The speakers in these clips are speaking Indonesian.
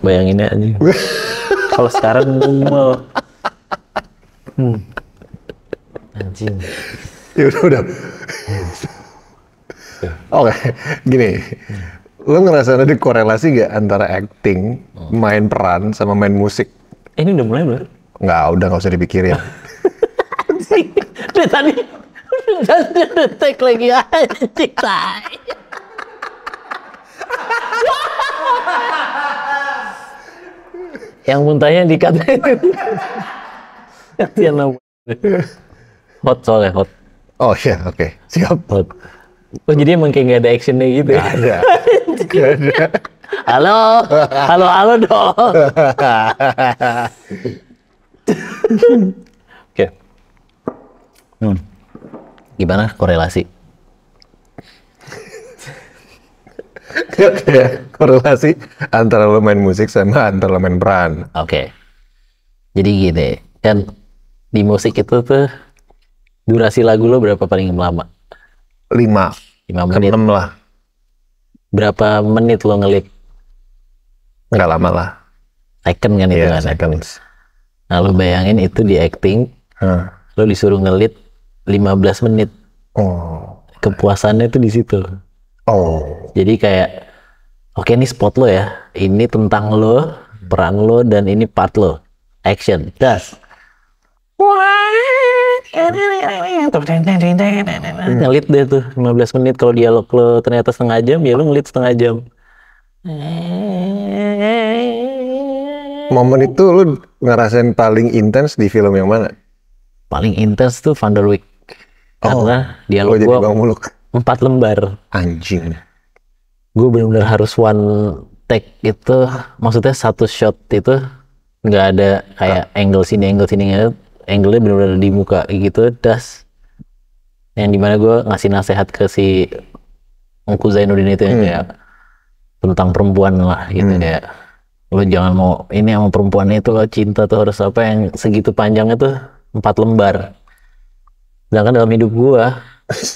Bayanginnya aja. Kalau sekarang anjing. Ya udah. Oke, gini. Lo ngerasa ada korelasi gak antara acting, main peran, sama main musik? Ini udah mulai belum? Nggak usah dipikirin. Dari tadi udah take lagi anjing tai. Yang muntahnya dikatain. Kasihan lah. Hot soalnya hot. Oh iya, oke. Siap. Hot. Oh jadi emang kayak gak ada actionnya gitu ya? Nggak ada. Nggak ada. Halo dong. Oke. Gimana korelasi? Kayak korelasi antara lo main musik sama antara lo main peran. Oke. Jadi gini, kan di musik itu tuh durasi lagu lo berapa paling lama? 5 5 ke menit. 6 lah. Berapa menit lo ngelit? Nggak lama lah. Second kan itu Iya, kan? seconds. Nah lo bayangin itu di acting, lo disuruh ngelit 15 menit. Oh. Kepuasannya tuh di situ. Oh. Jadi kayak, oke ini spot lo ya, ini tentang lo, peran lo, dan ini part lo. Action, das. Ngelit deh tuh 15 menit. Kalau dialog lo ternyata setengah jam, ya lo ngelit setengah jam. Momen itu lu ngerasain paling intens di film yang mana? Paling intens tuh Van der Wijk. Karena dialog jadi gua Bang Muluk. 4 lembar. Anjing. Gue benar-benar harus one take itu, maksudnya satu shot itu nggak ada kayak angle sini gitu. Angle-nya benar-benar di muka gitu, das. Yang dimana gue ngasih nasihat ke si Ungku Zainuddin itu yang kayak tentang perempuan lah gitu, kayak lo jangan mau ini sama perempuan itu, lo cinta tuh harus apa yang segitu panjangnya tuh 4 lembar. Sedangkan dalam hidup gue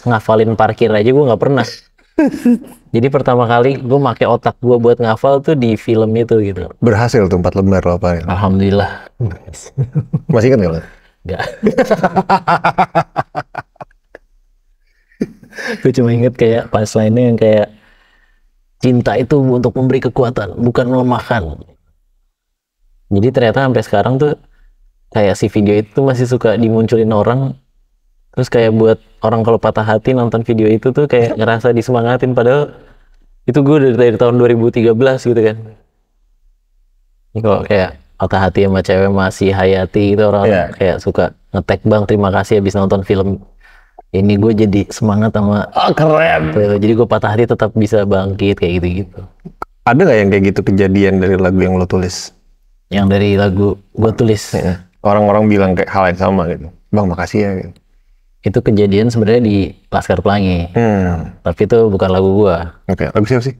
ngafalin parkir aja gue nggak pernah. Jadi pertama kali gue pakai otak gue buat ngafal tuh di film itu gitu. Berhasil tuh 4 lembar lo apain? Alhamdulillah. Masih kan nggak? Enggak. Gue cuma inget kayak punchline-nya yang kayak cinta itu untuk memberi kekuatan, bukan melemahkan. Jadi ternyata sampai sekarang tuh kayak si video itu masih suka dimunculin orang. Terus kayak buat orang kalau patah hati nonton video itu tuh kayak ngerasa disemangatin, padahal itu gue dari tahun 2013 gitu kan. Ini kalau kayak patah hati sama cewek masih Hayati itu orang kayak suka nge-tag, bang terima kasih habis nonton film ini, gue jadi semangat sama keren. Jadi gue patah hati tetap bisa bangkit kayak gitu-gitu. Ada nggak yang kayak gitu kejadian dari lagu yang lo tulis? Yang dari lagu gue tulis. Orang-orang bilang kayak hal yang sama gitu. Bang makasih ya gitu. Itu kejadian sebenarnya di Laskar Pelangi. Tapi itu bukan lagu gua. Oke, lagu siapa sih?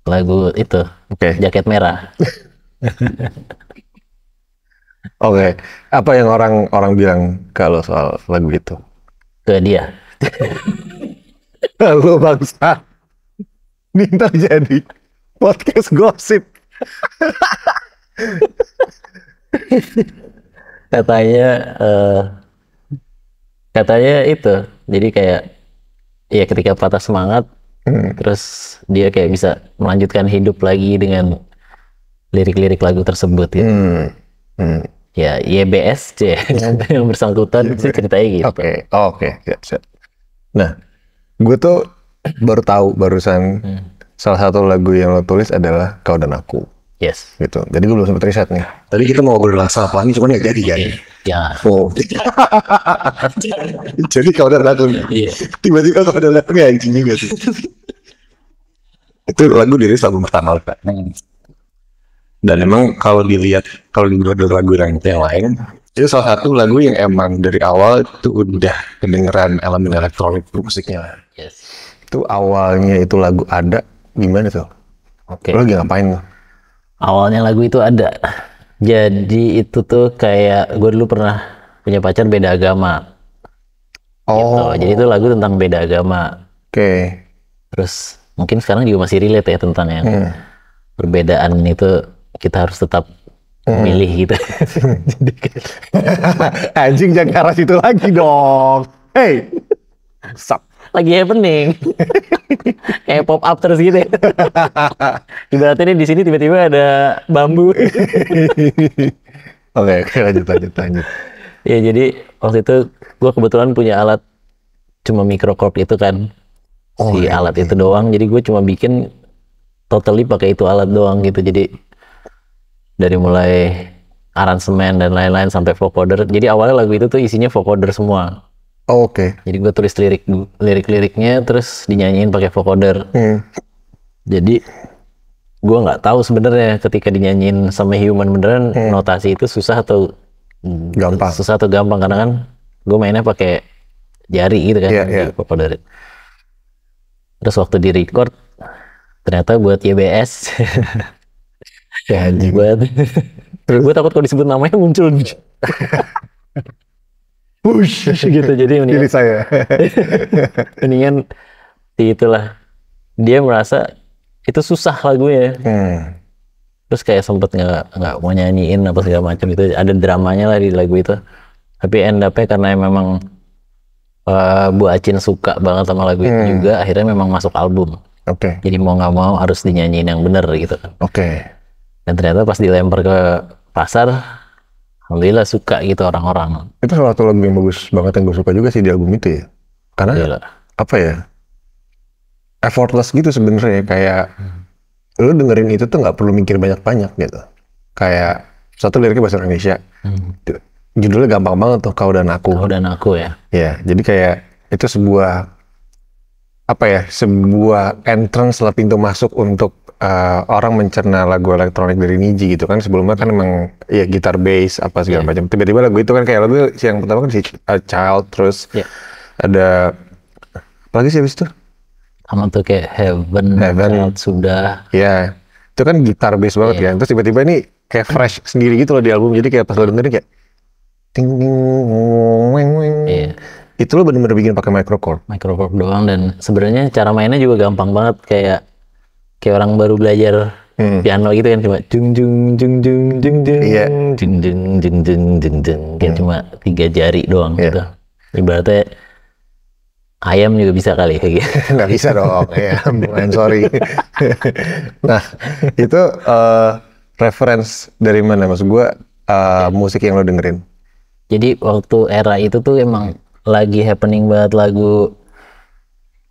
Lagu itu. Jaket Merah. Oke. Apa yang orang bilang kalau soal lagu itu? Ke dia. Lu bangsa. Minta jadi podcast gosip. Katanya itu, jadi kayak ya ketika patah semangat, terus dia kayak bisa melanjutkan hidup lagi dengan lirik-lirik lagu tersebut gitu. Ya YBS yang bersangkutan sih ceritanya gitu. Oke. Siap. Nah, gue tuh baru tahu barusan salah satu lagu yang lo tulis adalah Kau dan Aku. Yes. Gitu. Jadi gue belum sempat riset nih. Tadi kita mau ngobrol sama Pelangi, cuman nggak jadi kan? Ya. Oh. Jadi Kau dan Aku. Tiba-tiba Kau dan Aku anjing juga sih. Itu lagu dirilis album pertama Pak. Dan emang kalau dilihat dari lagu yang lain, itu salah satu lagu yang emang dari awal itu udah kedengeran elemen elektronik musiknya. Yes. Itu awalnya itu lagu ada gimana tuh? Oke. Lo lagi ngapain lo? Awalnya lagu itu ada. Jadi itu tuh kayak gue dulu pernah punya pacar beda agama. Gitu. Jadi itu lagu tentang beda agama. Oke. Terus mungkin sekarang juga masih relate ya tentang yang perbedaan itu kita harus tetap milih gitu. Jadi Anjing, jangan ke arah situ lagi dong. Hey, sup. lagi happening. Kayak pop up terus gitu. Ibaratnya di sini tiba-tiba ada bambu. Oke, lanjut. Ya jadi waktu itu gue kebetulan punya alat cuma microcorp itu kan. Si alat itu doang. Jadi gue cuma bikin totally pakai itu alat doang gitu. Jadi dari mulai aransemen dan lain-lain sampai vocoder. Jadi awalnya lagu itu tuh isinya vocoder semua. Oke. Jadi gue tulis lirik-liriknya terus dinyanyiin pakai vocoder. Jadi gue nggak tahu sebenarnya ketika dinyanyiin sama human beneran notasi itu susah atau gampang karena kan gue mainnya pakai jari gitu kan di vocoder. Terus waktu di record ternyata buat YBS. Ya anjing. Gue takut kalau disebut namanya muncul. Push gitu, jadi diri saya. mendingan itulah dia merasa itu susah lagunya. Terus kayak sempet nggak mau nyanyiin apa segala macam, itu ada dramanya lah di lagu itu. Tapi end up-nya karena memang Bu Acin suka banget sama lagu itu juga, akhirnya memang masuk album. Jadi mau nggak mau harus dinyanyiin yang bener gitu kan. Dan ternyata pas dilempar ke pasar, alhamdulillah suka gitu orang-orang. Itu salah satu lagu yang bagus banget yang gue suka juga sih di album itu ya. Karena apa ya, effortless gitu sebenarnya, kayak lu dengerin itu tuh nggak perlu mikir banyak-banyak gitu. Kayak satu liriknya bahasa Indonesia, judulnya gampang banget tuh, Kau dan Aku. Kau dan Aku ya. Ya, jadi kayak itu sebuah apa ya, sebuah entrance lah, pintu masuk untuk orang mencerna lagu elektronik dari Nidji gitu kan. Sebelumnya kan emang ya gitar bass apa segala macam. Tiba-tiba lagu itu kan kayak lagu yang pertama kan si Child, terus ada apa lagi sih habis itu? Sama tuh kayak Heaven. Child sudah. Ya, itu kan gitar bass banget kan. Terus tiba-tiba ini kayak fresh sendiri gitu loh di album. Jadi kayak pas lo dengerin kayak ting ting weng weng. Itu lo bener-bener bikin pakai microcorp doang, dan sebenarnya cara mainnya juga gampang banget, kayak orang baru belajar piano gitu kan, cuma jung jung jung jung jung jung jung jung jung jung jung jung, kayak cuma 3 jari doang gitu. Ibaratnya ayam juga bisa kali kayak gitu. Nggak bisa dong, I'm sorry. Nah, itu reference dari mana? Maksud gue musik yang lo dengerin? Jadi waktu era itu tuh emang lagi happening banget lagu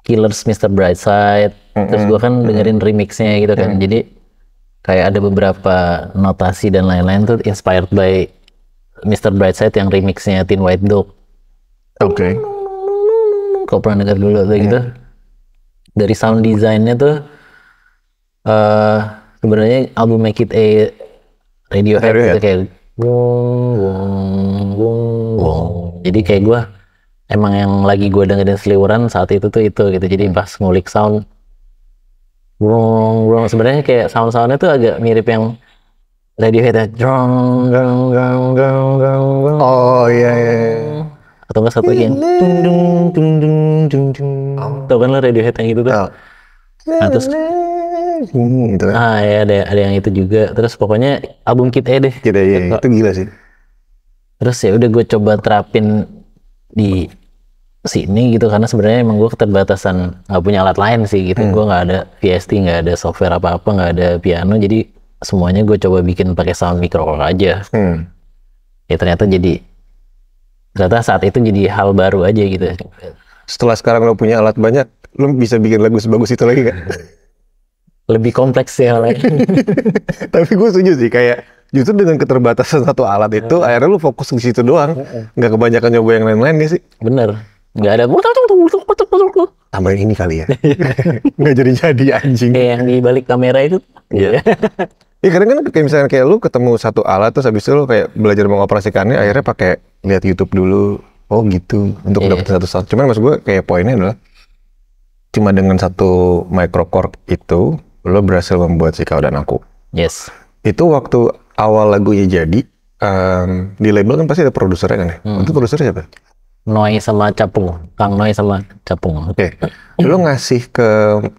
Killers, Mr. Brightside. Terus gue kan dengerin remixnya gitu kan. Jadi kayak ada beberapa notasi dan lain-lain tuh inspired by Mr. Brightside yang remixnya Thin White Dog. Kau pernah denger dulu tuh gitu? Dari sound design-nya tuh sebenarnya album Make It A Radiohead gitu, kayak jadi kayak gue emang yang lagi gue dengerin seliweran saat itu tuh itu gitu. Jadi pas ngulik sound sebenarnya kayak sound-soundnya tuh agak mirip yang Radiohead ya. Oh iya. Atau enggak satu lagi yang tau kan lo Radiohead yang gitu tuh. Nah terus gitu kan. Ya ada yang itu juga. Terus pokoknya album Kid A deh. Kid A, itu gila sih. Terus ya udah gue coba terapin di sini gitu, karena sebenarnya emang gue keterbatasan, nggak punya alat lain sih gitu. Gue nggak ada VST, nggak ada software apa-apa, nggak ada piano, jadi semuanya gue coba bikin pakai sound microcorp aja. Ya ternyata saat itu jadi hal baru aja gitu. Setelah sekarang lo punya alat banyak, lo bisa bikin lagu sebagus itu lagi gak? Lebih kompleks ya lain. Tapi gue setuju sih, kayak justru dengan keterbatasan satu alat itu, akhirnya lu fokus di situ doang, nggak kebanyakan nyoba yang lain-lain gak sih? Bener, nggak ada tambahin ini kali ya. Nggak jadi anjing. Kayak yang di balik kamera itu. Iya. Ya kadang kan kayak misalnya kayak lu ketemu satu alat terus habis itu lu kayak belajar mengoperasikannya, akhirnya pakai lihat YouTube dulu. Oh gitu, untuk dapetin satu sound. Cuman maksud gue kayak poinnya adalah cuma dengan satu microcorp itu lo berhasil membuat si Kau dan Aku. Yes. Itu waktu awal lagunya jadi, di label kan pasti ada produsernya kan ya? Itu produsernya siapa? Noi sama Capung, Kang Noi sama Capung. Oke. Lo ngasih ke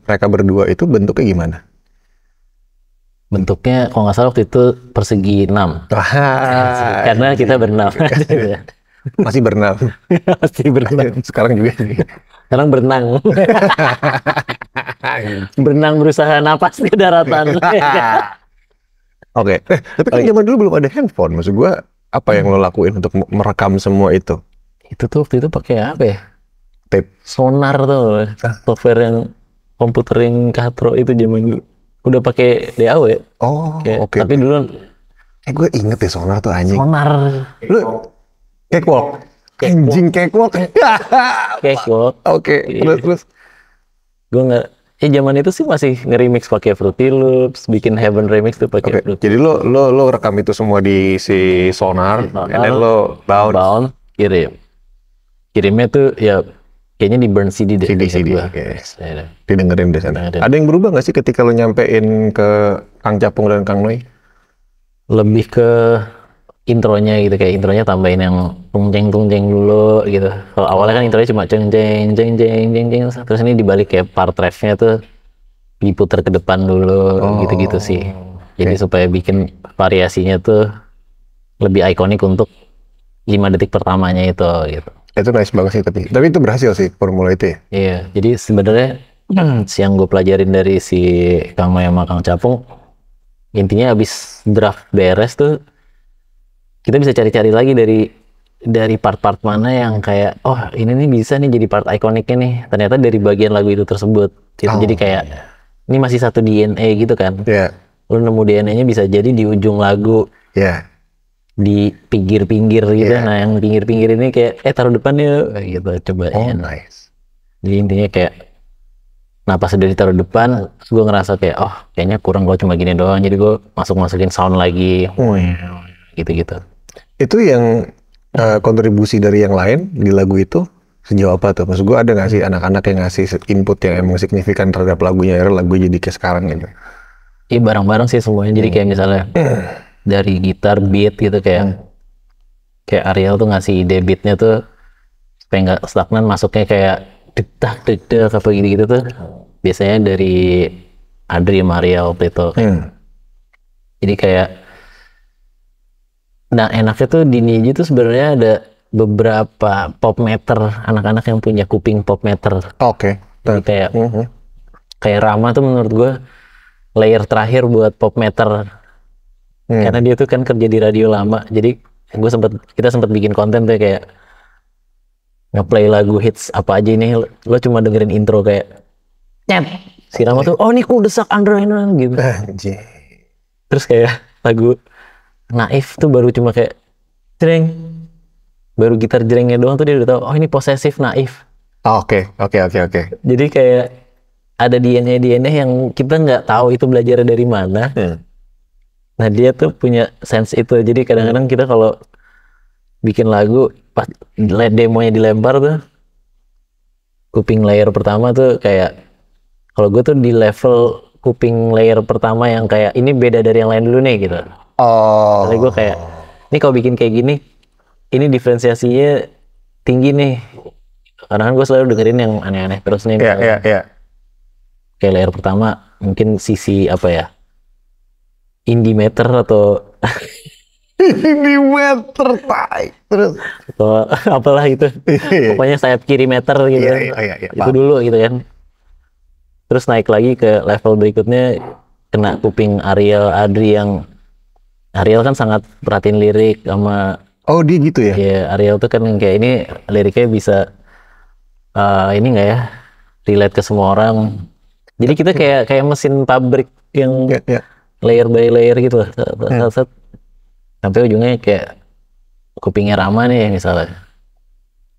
mereka berdua itu bentuknya gimana? Bentuknya kalau nggak salah waktu itu persegi 6. Karena kita berenam. Masih berenam. Pasti berenang. Sekarang juga sih. Sekarang berenang. Berenang berusaha napas ke daratan. Oke. Tapi kan zaman dulu belum ada handphone. Maksud gua apa yang lo lakuin untuk merekam semua itu? Itu tuh waktu itu pakai apa ya? Tape. Sonar tuh. Software yang komputer yang katro itu zaman dulu. Udah pakai DAW. Oh, oke. Tapi dulu Gue inget ya sonar tuh anjing. sonar. Lu cakewalk. Anjing cakewalk. Cakewalk. Oke, terus. Gue nggak. Zaman itu sih masih nge-remix pakai Fruity Loops, bikin Heaven Remix tuh pakai Fruity. Jadi lo rekam itu semua di si sonar, and then lo bound, kirim. Kirimnya tuh ya kayaknya di burn CD deh. CD. Oke. Didengerin di sana. Ada yang berubah nggak sih ketika lo nyampein ke Kang Capung dan Kang Noi? Lebih ke intronya gitu, kayak intronya tambahin yang tung jeng dulu gitu. Kalau awalnya kan intronya cuma jeng jeng, terus ini dibalik kayak part refnya tuh diputer ke depan dulu, gitu-gitu sih. Jadi supaya bikin variasinya tuh lebih ikonik untuk 5 detik pertamanya itu gitu. Itu nice banget sih, tapi itu berhasil sih formula itu ya. Iya, jadi sebenarnya yang gue pelajarin dari si Kang Noi sama Kang Capung, intinya abis draft beres tuh kita bisa cari-cari lagi dari part-part mana yang kayak ini nih bisa nih jadi part ikoniknya nih. Ternyata dari bagian lagu itu tersebut. Jadi kayak ini masih satu DNA gitu kan. Iya. Lu nemu DNA-nya bisa jadi di ujung lagu. Iya. Di pinggir-pinggir gitu. Nah, yang pinggir-pinggir ini kayak taruh depannya gitu cobain. Nice. Jadi intinya kayak pas udah ditaruh depan, gue ngerasa kayak kayaknya kurang, gue cuma gini doang. Jadi gue masukin sound lagi. Gitu-gitu. Itu yang kontribusi dari yang lain di lagu itu sejauh apa tuh? Maksud gue ada nggak sih anak-anak yang ngasih input yang emang signifikan terhadap lagunya, akhirnya lagu jadi kayak sekarang gitu? Iya bareng-bareng sih semuanya. Jadi kayak misalnya dari gitar beat gitu kayak Ariel tuh ngasih ide beatnya tuh supaya nggak stagnan, masuknya kayak detak apa gitu-gitu tuh biasanya dari Adri sama Ariel itu. Jadi kayak enaknya tuh di Niji tuh sebenarnya ada beberapa pop meter, anak-anak yang punya kuping pop meter. Oke. Jadi kayak Rama tuh menurut gue layer terakhir buat pop meter. Karena dia tuh kan kerja di radio lama. Jadi kita sempat bikin konten tuh kayak nge-play lagu hits apa aja ini, lo cuma dengerin intro kayak nyet. Si Rama tuh ini cool desak under gitu. Terus kayak lagu Naif tuh baru cuma kayak jreng, baru gitar jrengnya doang tuh dia udah tahu ini posesif Naif. Oke. Jadi kayak ada DNA yang kita nggak tahu itu belajar dari mana. Nah dia tuh punya sense itu. Jadi kadang-kadang kita kalau bikin lagu pas demonya dilempar tuh, kuping layer pertama tuh kayak kalau gue tuh di level kuping layer pertama yang kayak ini beda dari yang lain dulu nih gitu. Jadi gue kayak, ini kalau bikin kayak gini, ini diferensiasinya tinggi nih. Karena kan gue selalu dengerin yang aneh-aneh terus nih. Iya. Kayak layer pertama, mungkin sisi apa ya, indie meter atau Indie meter, terus atau apalah itu. Pokoknya sayap kiri meter gitu kan. Iya. Itu dulu gitu kan. Terus naik lagi ke level berikutnya, kena kuping Ariel Adri yang Ariel kan sangat perhatiin lirik sama dia gitu ya? Ya Ariel tuh kan kayak ini liriknya bisa ini nggak ya, relate ke semua orang. Jadi kita kayak mesin pabrik yang layer by layer gitu lah. Sampai ujungnya kayak kupingnya Rama nih misalnya.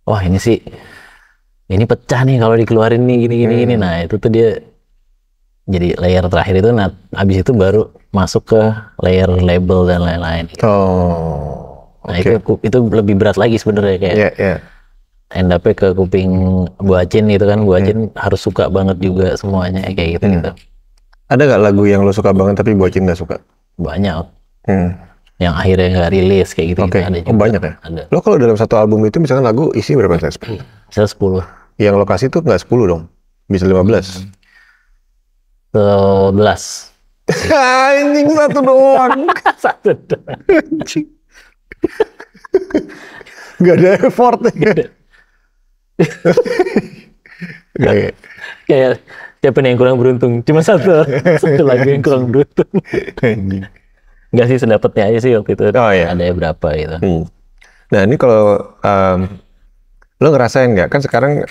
Wah ini sih, ini pecah nih kalau dikeluarin nih gini. Nah itu tuh dia jadi layer terakhir itu. Nah abis itu baru masuk ke layer label dan lain-lain. Nah itu lebih berat lagi sebenarnya kayak. End up-nya ke kuping Bu Acin gitu kan. Bu Acin harus suka banget juga semuanya kayak gitu. Ada nggak lagu yang lo suka banget tapi Bu Acin nggak suka? Banyak. Yang akhirnya nggak rilis kayak gitu. Ada juga. Banyak ya? Ada. Lo kalau dalam satu album itu misalkan lagu isi berapa? 10? Bisa 10. Yang lokasi tuh nggak 10 dong? Bisa 15? 11. Anjing satu doang. Satu doang. Anjing. Gak ada effortnya. Kayak Kayak siapa nih yang kurang beruntung? Cuma satu lagu yang kurang beruntung. anjing. Enggak sih, sedapatnya aja sih waktu itu. Oh, iya. Ada berapa gitu. Nah ini kalau lo ngerasain nggak kan sekarang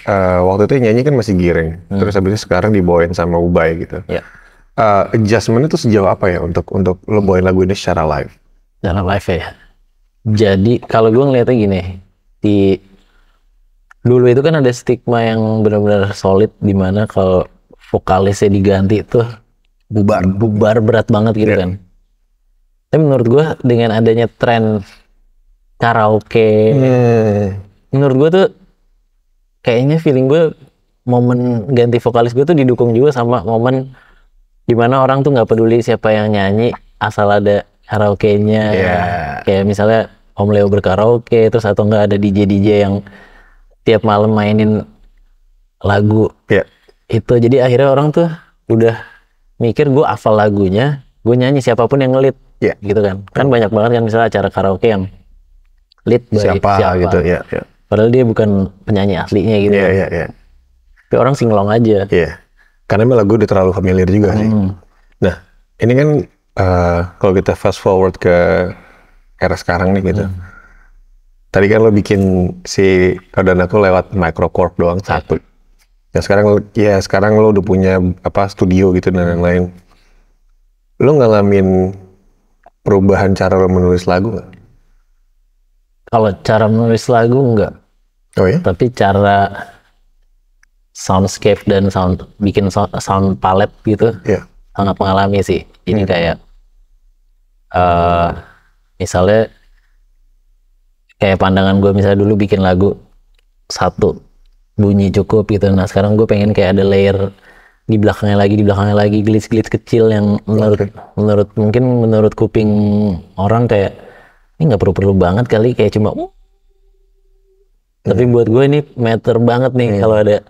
waktu itu nyanyi kan masih Giring, terus habis itu sekarang dibawain sama Ubay gitu. Ya, Adjustment itu sejauh apa ya untuk lo bawain lagu ini secara live? dalam live ya. Jadi kalau gue ngeliatnya gini, dulu itu kan ada stigma yang benar-benar solid di mana kalau vokalisnya diganti tuh bubar berat banget gitu kan. Tapi menurut gue dengan adanya tren karaoke, menurut gue tuh kayaknya feeling gue momen ganti vokalis gue tuh didukung juga sama momen dimana orang tuh nggak peduli siapa yang nyanyi asal ada karaoke-nya. Kayak misalnya Om Leo berkaraoke, terus atau nggak ada DJ yang tiap malam mainin lagu itu. Jadi akhirnya orang tuh udah mikir gue hafal lagunya, gue nyanyi siapapun yang ngelit gitu kan. Kan banyak banget kan misalnya acara karaoke yang lead by siapa gitu ya. Padahal dia bukan penyanyi aslinya gitu. Tapi orang singlong aja. Karena emang lagu udah terlalu familiar juga sih. Nah, ini kan kalau kita fast forward ke era sekarang nih gitu. Tadi kan lo bikin si Kau dan Aku lewat Microcorp doang satu. Ya sekarang lo udah punya studio gitu dan lain-lain. Lo ngalamin perubahan cara lo menulis lagu nggak? Kalau cara menulis lagu enggak. Oh ya? Tapi cara soundscape dan bikin sound palette gitu sangat mengalami sih. Ini kayak misalnya kayak pandangan gue misalnya dulu bikin lagu satu bunyi cukup gitu. Nah sekarang gue pengen kayak ada layer di belakangnya lagi glitch kecil yang menurut kuping orang kayak ini nggak perlu banget kali, kayak cuma tapi buat gue ini matter banget nih kalau ada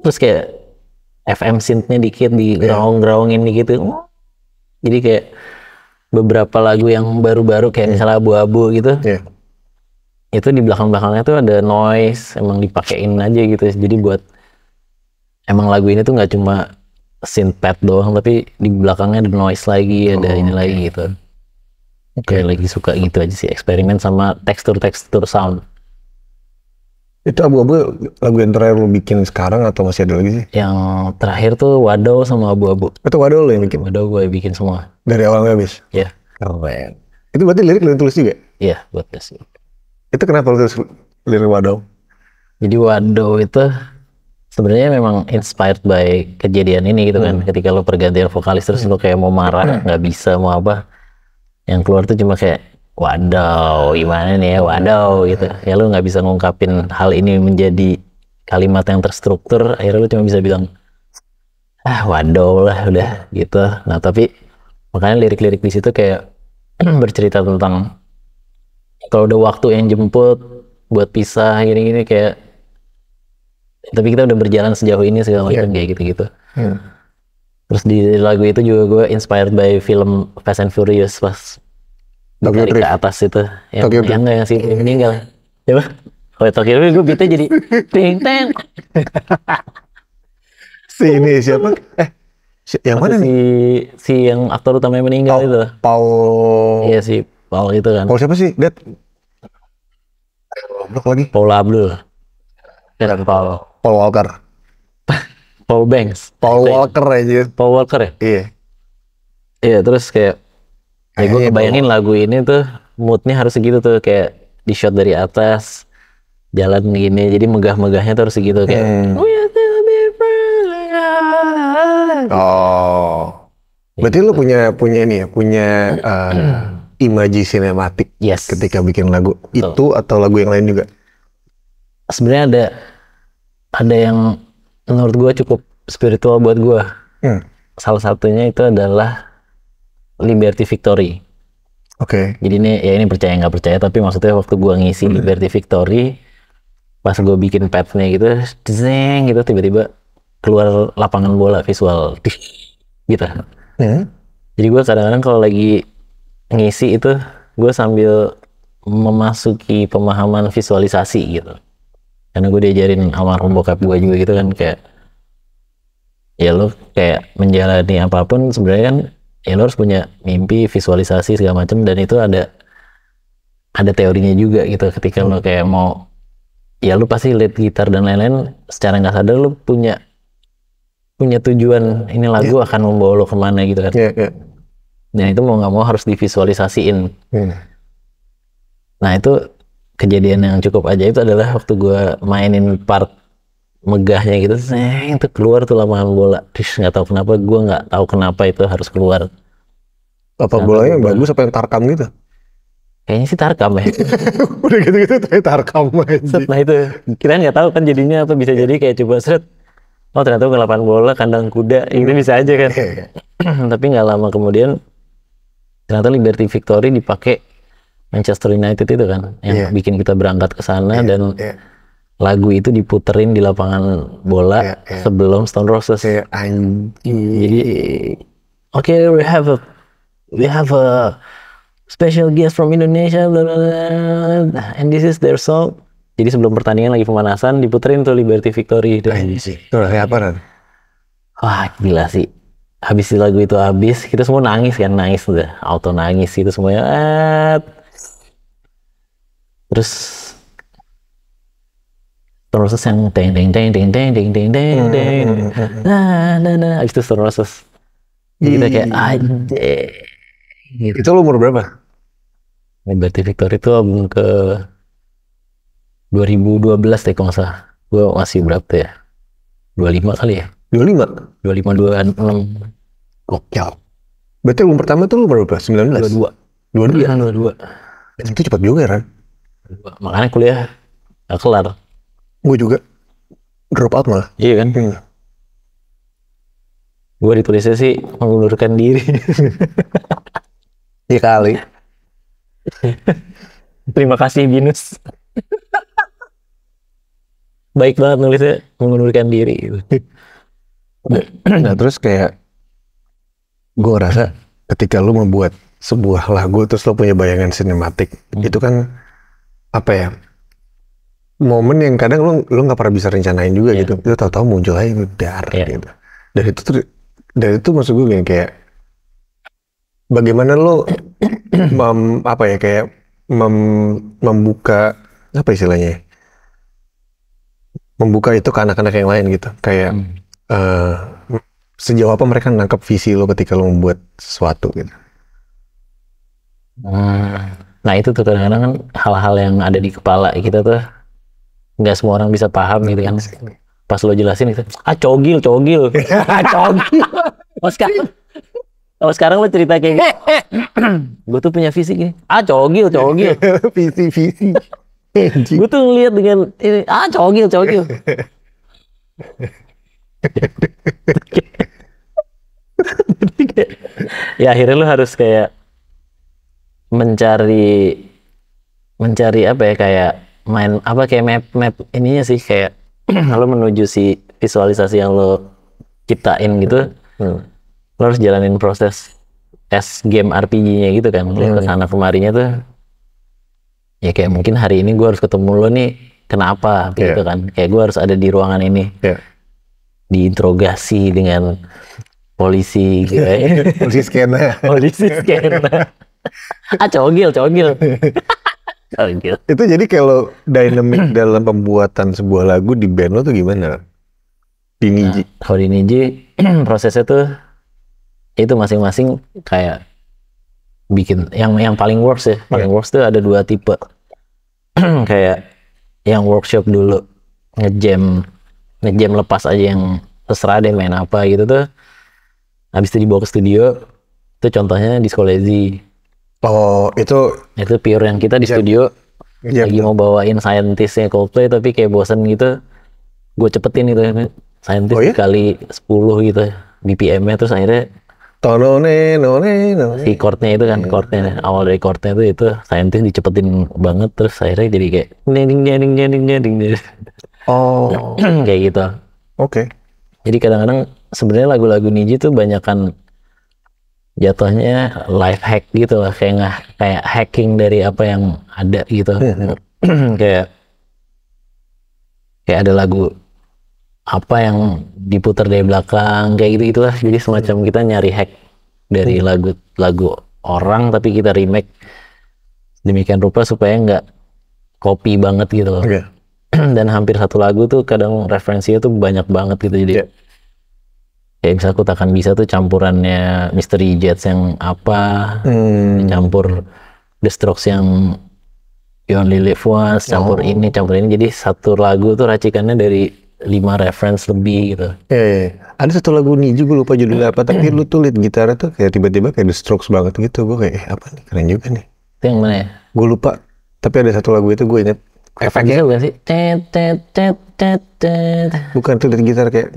terus kayak FM synth-nya dikit di geraung-geraungin gitu. Jadi kayak beberapa lagu yang baru-baru kayak misalnya Abu-Abu gitu, itu di belakang-belakangnya tuh ada noise, emang dipakein aja gitu. Jadi buat emang lagu ini tuh nggak cuma synth pad doang, tapi di belakangnya ada noise lagi, ada ini lagi gitu. Kayak lagi suka gitu aja sih, eksperimen sama tekstur sound. Itu Abu-Abu lagu yang terakhir lo bikin sekarang atau masih ada lagi sih? Yang terakhir tuh Wadaw sama Abu-Abu. Itu Wadaw lo yang bikin? Wadaw gue bikin semua. Dari awal sampai habis? Iya. Keren. Itu berarti lirik lo yang tulis juga? Iya, buat tes. Itu kenapa lo tulis lirik Wadaw? Jadi Wadaw itu sebenarnya memang inspired by kejadian ini gitu kan. Ketika lo pergantian vokalis terus lo kayak mau marah, nggak bisa mau apa. Yang keluar tuh cuma kayak wadaw, gimana nih ya, wadaw gitu. Ya lu nggak bisa ngungkapin hal ini menjadi kalimat yang terstruktur, akhirnya lu cuma bisa bilang, wadaw lah udah gitu. Nah tapi makanya lirik-lirik di situ kayak bercerita tentang kalau udah waktu yang jemput buat pisah gini-gini kayak, tapi kita udah berjalan sejauh ini segala macam kayak gitu-gitu. Terus di lagu itu juga gue inspired by film Fast and Furious pas dari ke atas itu yang enggak yang si meninggal. Coba. Kalau Tokyo Drift gue beatnya jadi ting teng. Si ini siapa? Yang mana nih? Si yang aktor utamanya meninggal itu. Paul. Iya si Paul itu kan. Paul siapa sih? Dad. Blok lagi. Paul Abdul. Paul Walker. Paul Banks. Paul Walker aja. Paul Walker ya? Iya. Iya terus kayak ya gue kebayangin lagu ini tuh moodnya harus segitu tuh, kayak di shot dari atas jalan gini, jadi megah-megahnya tuh harus segitu kayak berarti lu punya ini ya, punya imaji sinematik ketika bikin lagu. Betul. Itu atau lagu yang lain juga? Sebenarnya ada yang menurut gue cukup spiritual buat gue. Salah satunya itu adalah Liberty Victory. Jadi ini percaya nggak percaya, tapi maksudnya waktu gua ngisi Liberty Victory, pas gua bikin padnya gitu, zeng gitu tiba-tiba keluar lapangan bola visual gitu. Jadi gue kadang-kadang kalau lagi ngisi itu gue sambil memasuki pemahaman visualisasi gitu, karena gue diajarin almarhum bokap gue juga gitu kan, kayak ya lo kayak menjalani apapun sebenarnya kan ya lo harus punya mimpi, visualisasi segala macam, dan itu ada teorinya juga gitu. Ketika lo kayak mau ya lo pasti lead gitar dan lain-lain, secara nggak sadar lo punya tujuan, ini lagu akan membawa lo kemana gitu kan. Dan itu mau nggak mau harus divisualisasiin. Nah itu kejadian yang cukup ajaib itu adalah waktu gue mainin part megahnya gitu, itu keluar tuh lapangan bola. Terus nggak tahu kenapa, gue nggak tahu kenapa itu harus keluar. Apa bolanya yang bagus apa yang tarkam gitu? Kayaknya sih tarkam ya. Udah gitu-gitu tapi tarkam aja. Nah itu kita nggak tahu kan jadinya apa, bisa jadi kayak coba seret, oh ternyata ke lapangan bola kandang kuda, itu bisa aja kan. Tapi nggak lama kemudian ternyata Liberty Victory dipakai Manchester United itu kan, yang bikin kita berangkat ke sana, dan lagu itu diputerin di lapangan bola sebelum Stone Roses. Jadi okay, we have a special guest from Indonesia, blah, blah, blah, and this is their song. Jadi sebelum pertandingan lagi pemanasan diputerin tuh Liberty Victory. Itu kayak apa kan? Wah gila sih. Habis lagu itu habis, kita semua nangis udah auto nangis itu semuanya. Terus yang deng nah habis itu Stone Roses. Jadi kita kayak gitu. Itu lu umur berapa? Liberty Victory itu album ke 2012 deh kalau nggak salah. Gue masih berapa ya? 25 kali ya? 25? 26. Gokil. Berarti album pertama tuh lu berapa? 19? 22. 22. Itu cepat juga ya, Ran? Makanya kuliah gak kelar. Gue juga drop out malah. Iya kan? Gue ditulisnya sih mengundurkan diri. Iya kali. Terima kasih Binus. Baik banget nulisnya mengundurkan diri. Nah terus kayak gue ngerasa ketika lu membuat sebuah lagu terus lo punya bayangan sinematik, itu kan apa ya, momen yang kadang lu nggak pernah bisa rencanain juga gitu. Lu tahu-tahu muncul aja gitu. Dan itu maksud gue kayak bagaimana lo membuka apa istilahnya, membuka itu ke anak-anak yang lain gitu, kayak sejauh apa mereka nangkap visi lo ketika lo membuat sesuatu gitu. Nah itu tuh kadang-kadang kan hal-hal yang ada di kepala kita tuh nggak semua orang bisa paham gitu kan. Pas lo jelasin itu, cogil. Cogil. Sekarang lo cerita kayak gue tuh punya visi gini, cogil. Visi. Gue tuh ngeliat dengan ini, cogil. Ya akhirnya lo harus kayak mencari apa ya, kayak main apa, kayak map ininya sih, kayak lo menuju si visualisasi yang lo ciptain gitu. Lo harus jalanin proses game RPG-nya gitu kan. Lo kesana kemarinya tuh ya kayak mungkin hari ini gue harus ketemu lo nih, kenapa gitu kan, kayak gue harus ada di ruangan ini, diinterogasi dengan polisi gitu ya. Polisi skena. Cogil. Itu jadi kalau dynamic dalam pembuatan sebuah lagu di band lo tuh gimana? Di Niji. Kalau di Niji prosesnya tuh itu masing-masing kayak bikin yang paling works ya. Paling works tuh ada 2 tipe. Kayak yang workshop dulu, ngejam lepas aja, yang terserah deh main apa gitu tuh. Habis itu dibawa ke studio. Itu contohnya Disco Lazy. Oh, itu pure yang kita di studio lagi mau bawain Scientist-nya Coldplay tapi kayak bosen gitu, gue cepetin gitu Scientist kali 10 gitu BPM-nya, terus akhirnya si chord-nya itu kan, chord-nya awal dari chord-nya itu Scientist dicepetin banget, terus akhirnya jadi kayak nyading. Oh. Kayak gitu. Oke. Jadi kadang-kadang sebenarnya lagu-lagu Niji tuh banyakan jatuhnya life hack gitu lah, kayak hacking dari apa yang ada gitu. kayak kayak ada lagu apa yang diputar dari belakang kayak gitu gitulah. Jadi semacam kita nyari hack dari lagu orang tapi kita remake demikian rupa supaya nggak copy banget gitu loh. Oke. Dan hampir satu lagu tuh kadang referensinya tuh banyak banget gitu. Jadi kayak misalnya aku takkan bisa tuh campurannya Mystery Jets yang apa, campur The Strokes yang You Only Live Once, campur ini. Jadi satu lagu tuh racikannya dari 5 reference lebih gitu. Ada satu lagu nih juga lupa judulnya apa, tapi lu tuh lead gitarnya tuh kayak tiba-tiba kayak The Strokes banget gitu. Gue kayak apa nih, keren juga nih. Itu yang mana ya? Gue lupa, tapi ada satu lagu itu gue inget. Efeknya bukan sih? Bukan tuh lead gitar kayak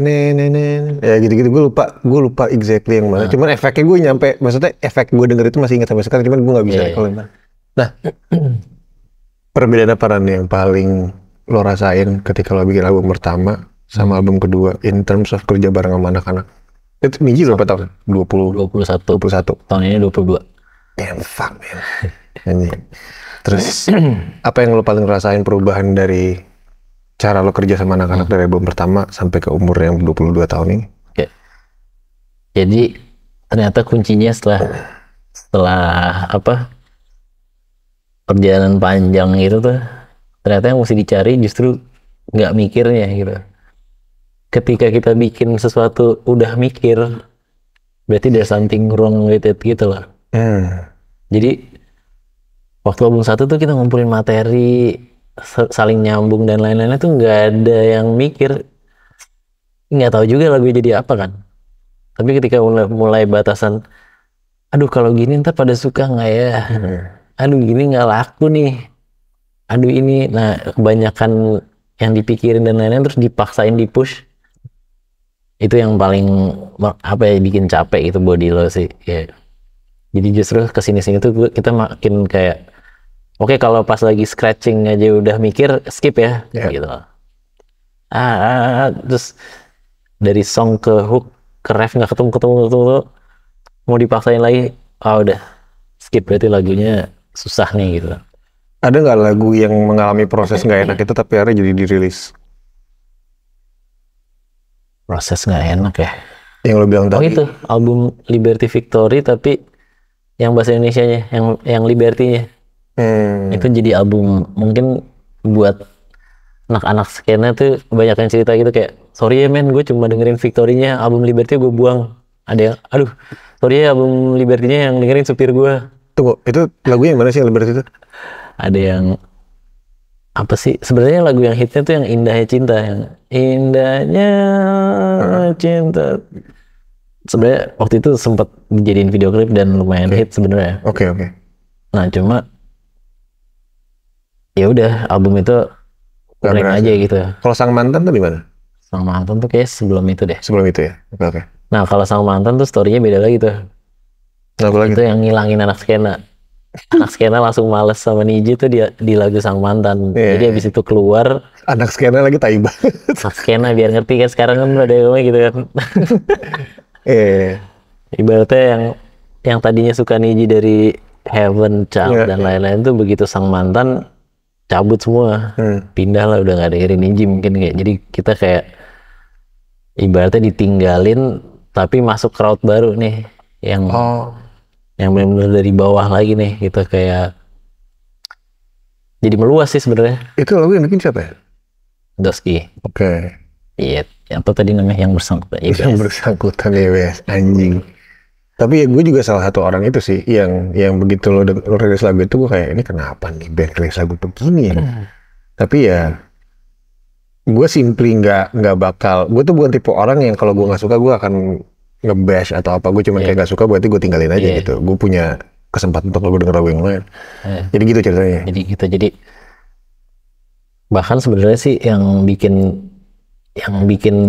ya gitu-gitu. Gue lupa exactly yang mana. Cuman efeknya gue nyampe, maksudnya efek gue denger itu masih ingat sampai sekarang. Cuman gue nggak bisa recall yang mana. Nah, perbedaan apa Ran yang paling lo rasain ketika lo bikin album pertama sama album kedua in terms of kerja bareng sama anak-anak? Itu Niji berapa tahun? 21. 21. Tahun ini 22. Damn fuck man. Anjing. Terus apa yang lo paling rasain perubahan dari cara lo kerja sama anak-anak dari album pertama sampai ke umur yang 22 tahun ini? Oke. Jadi ternyata kuncinya setelah apa perjalanan panjang itu tuh ternyata yang mesti dicari justru nggak mikirnya gitu. Ketika kita bikin sesuatu udah mikir, berarti there's something wrong with it gitu loh. Jadi waktu album 1 tuh kita ngumpulin materi, saling nyambung dan lain-lainnya tuh nggak ada yang mikir. Nggak tahu juga lagu jadi apa kan. Tapi ketika mulai batasan, aduh kalau gini ntar pada suka nggak ya? Aduh gini nggak laku nih. Aduh ini, nah kebanyakan yang dipikirin dan lain-lain terus dipaksain di-push. Itu yang paling apa ya, bikin capek itu body lo sih. Ya. Jadi justru kesini-sini tuh kita makin kayak oke, kalau pas lagi scratching aja udah mikir, skip ya, gitu. Terus dari song ke hook ke ref nggak ketemu, mau dipaksain lagi, udah skip, berarti lagunya susah nih gitu. Ada nggak lagu yang mengalami proses nggak enak itu tapi akhirnya jadi dirilis? Proses nggak enak ya? Yang lo bilang tadi. Itu album Liberty Victory tapi yang bahasa Indonesianya, yang Liberty-nya. Itu jadi album mungkin buat anak-anak skena tuh banyak yang cerita gitu kayak, sorry ya men, gue cuma dengerin Victory-nya, album Liberty gue buang. Ada yang, aduh sorry ya, album Liberty-nya yang dengerin supir gue. Tunggu, itu lagunya yang mana sih yang Liberty itu? Ada yang apa sih sebenarnya lagu yang hitnya tuh yang Indahnya Cinta, yang Indahnya Cinta. Sebenarnya waktu itu sempat dijadiin video klip dan lumayan hit sebenarnya. Oke. Nah cuma ya udah album itu keren aja gitu. Kalau Sang Mantan tuh di mana? Sang Mantan tuh kayak sebelum itu deh. Sebelum itu ya. Oke. Nah kalau Sang Mantan tuh story-nya beda lagi tuh. Itu yang ngilangin anak skena. Anak skena langsung males sama Niji tuh di lagu Sang Mantan. Jadi abis itu keluar. Anak skena lagi tai banget. Anak skena biar ngerti kan, sekarang kan ada yang gitu kan. Ibaratnya yang tadinya suka Niji dari Heaven, Child dan lain-lain tuh begitu Sang Mantan cabut semua, pindah lah, udah nggak dengerin Niji mungkin kayak. Jadi kita kayak ibaratnya ditinggalin tapi masuk crowd baru nih yang benar-benar dari bawah lagi nih gitu, kayak jadi meluas sih sebenarnya. Itu lagu yang bikin siapa ya? Doski. Oke. Iya, apa tadi namanya yang bersangkutan? Yang bersangkutan ya, anjing. Tapi ya gue juga salah satu orang itu sih yang begitu lo rilis lagu itu gue kayak, ini kenapa nih band rilis lagu begini ya? Tapi ya gue simply nggak bakal, gue tuh bukan tipe orang yang kalau gue nggak suka gue akan nge-bash atau apa. Gue cuma kayak nggak suka berarti gue tinggalin aja gitu. Gue punya kesempatan untuk gue denger lagu yang lain. Jadi gitu ceritanya. Jadi bahkan sebenarnya sih yang bikin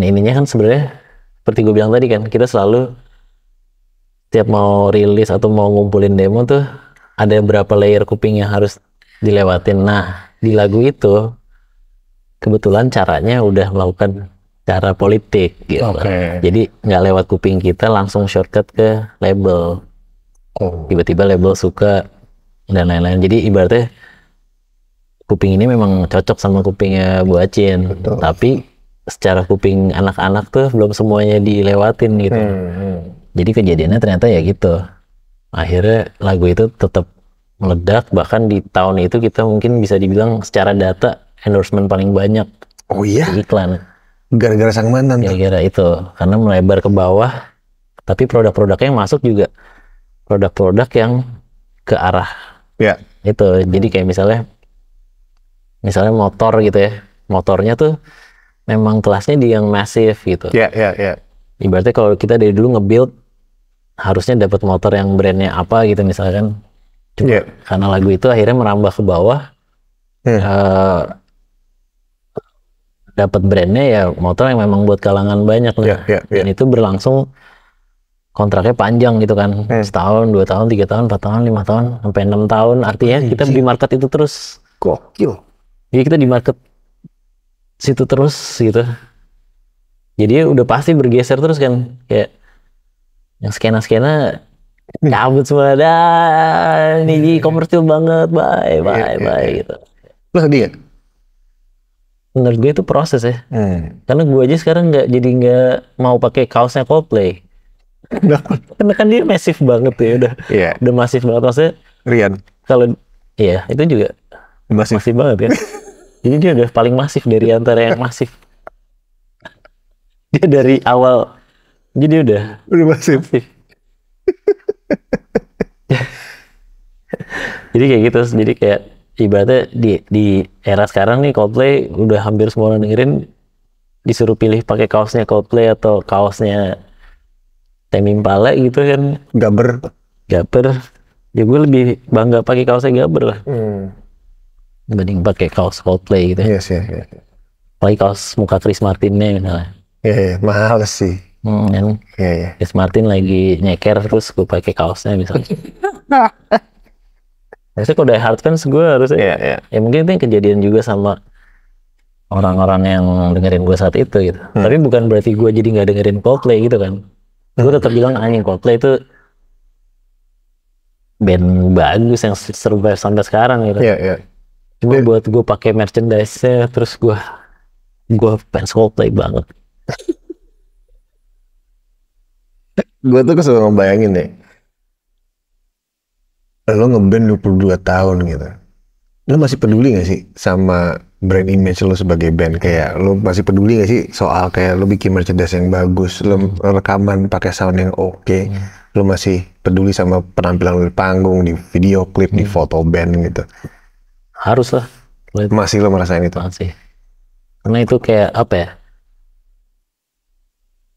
ininya kan sebenarnya seperti gue bilang tadi kan, kita selalu setiap mau rilis atau mau ngumpulin demo tuh ada berapa layer kuping yang harus dilewatin. Nah di lagu itu kebetulan caranya udah melakukan cara politik gitu. Oke. Jadi nggak lewat kuping kita langsung shortcut ke label. Oh. Tiba-tiba label suka dan lain-lain. Jadi ibaratnya kuping ini memang cocok sama kupingnya Bu Acin. Betul. Tapi secara kuping anak-anak tuh belum semuanya dilewatin gitu. Jadi kejadiannya ternyata ya gitu. Akhirnya lagu itu tetap meledak, bahkan di tahun itu kita mungkin bisa dibilang secara data endorsement paling banyak Oh iya, di iklan. gara-gara sang mantan tuh. Kira-kira itu, karena melebar ke bawah, tapi produk-produknya yang masuk juga produk-produk yang ke arah Ya. itu. Jadi kayak misalnya motor gitu ya, motornya tuh memang kelasnya di yang masif gitu. Ya. Ibaratnya kalau kita dari dulu nge-build harusnya dapat motor yang brandnya apa gitu misalkan. Cuma Ya. karena lagu itu akhirnya merambah ke bawah, dapat brandnya ya motor yang memang buat kalangan banyak lah. Ya. Dan itu berlangsung kontraknya panjang gitu kan, setahun, 2 tahun, 3 tahun, 4 tahun, 5 tahun, sampai 6 tahun. Artinya kita di market itu terus. Gokil. Jadi kita di market situ terus gitu. Jadi udah pasti bergeser terus kan, kayak yang skena-skena cabut semua, dah ini komersil banget, bye gitu. Lo sedih ya? Menurut gue itu proses ya, karena gue aja sekarang nggak mau pakai kaosnya Coldplay. Karena kan dia masif banget ya, udah masif banget, maksudnya Rian. kalau iya itu juga masif banget ya. Jadi dia udah paling masif dari antara yang masif. Dia dari awal jadi udah masif. Jadi kayak gitu, jadi kayak ibaratnya di era sekarang nih Coldplay udah hampir semua orang dengerin, disuruh pilih pakai kaosnya Coldplay atau kaosnya Tame Impala gitu kan, Gaber. ya gue lebih bangga pakai kaosnya Gaber lah dibanding pakai kaos Coldplay gitu. Yes. Pakai kaos muka Chris Martinnya misalnya. Iya, mahal sih. Kan Iya. Chris Martin lagi nyeker terus gue pakai kaosnya misalnya. Biasanya kalau Die Hard Fans gue harusnya ya mungkin itu yang kejadian juga sama orang-orang yang dengerin gue saat itu gitu. Tapi bukan berarti gue jadi nggak dengerin Coldplay gitu kan. Gue tetap bilang anjing Coldplay itu band bagus yang survive sampai sekarang gitu. Iya. Cuma buat gue pakai merchandise-nya, terus gue fans Coldplay banget. Gue tuh suka ngebayangin deh, lo ngeband 22 tahun gitu, lo masih peduli gak sih sama brand image lo sebagai band? Kayak lo masih peduli gak sih soal kayak lo bikin merchandise yang bagus, lo rekaman pakai sound yang oke, lo masih peduli sama penampilan lo di panggung, di video klip, di foto band gitu? Harus lah. Masih lo merasain itu? Masih. Karena itu kayak apa ya?